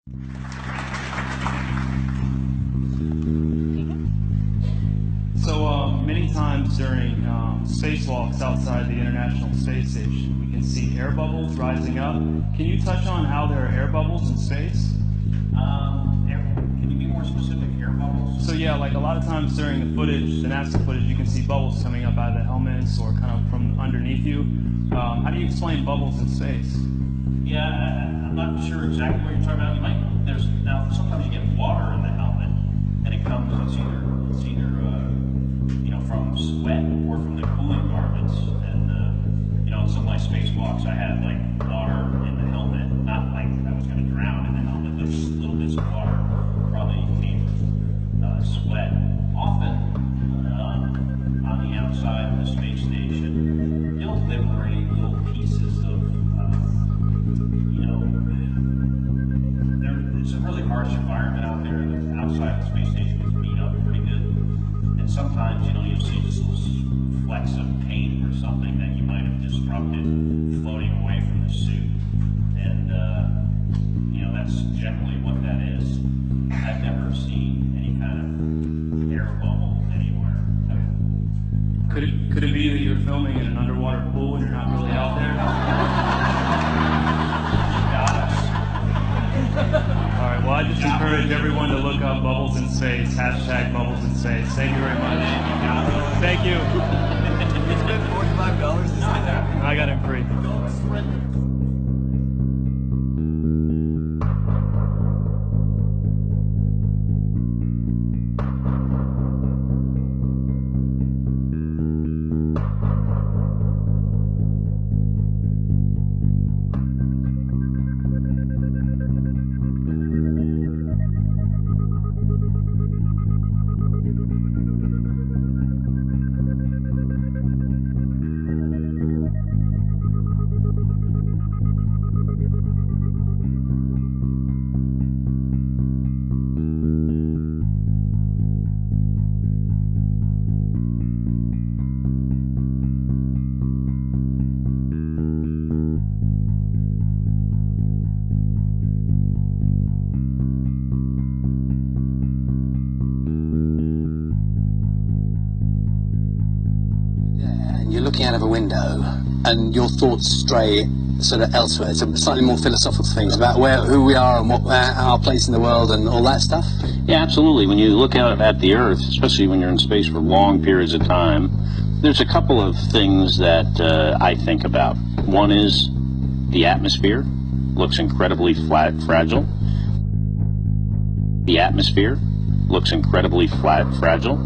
So many times during spacewalks outside the International Space Station, we can see air bubbles rising up. Can you touch on how there are air bubbles in space? Can you be more specific? Air bubbles? So yeah, like a lot of times during the footage, the NASA footage, you can see bubbles coming up out of the helmets or kind of from underneath you. How do you explain bubbles in space? Yeah, I'm not sure exactly what you're talking about. Now sometimes you get water in the helmet, and it comes. It's either from sweat or from the cooling garments. And some of my spacewalks, I had like water in the helmet, not like I was going to drown in the helmet, but just little bits of water probably came sweat. Often on the outside of the space station, they'll liberate little pieces of, it's a really harsh environment out there. The outside of the space station is beat up pretty good. And sometimes, you'll see just little flecks of paint or something that you might have disrupted floating away from the suit. And, that's generally what that is. I've never seen any kind of air bubble anywhere. Could it be that you're filming in an underwater pool and you're not really out there? All right, well, I just encourage everyone to look up bubbles in space, hashtag bubbles in space. Thank you very much. Thank you. You spent $45 to see that. I got it free. You're looking out of a window and your thoughts stray sort of elsewhere to slightly more philosophical things about who we are and what our place in the world and all that stuff. Yeah, absolutely. When you look out at the Earth, especially when you're in space for long periods of time, there's a couple of things that I think about. One is the atmosphere looks incredibly fragile. The atmosphere looks incredibly fragile.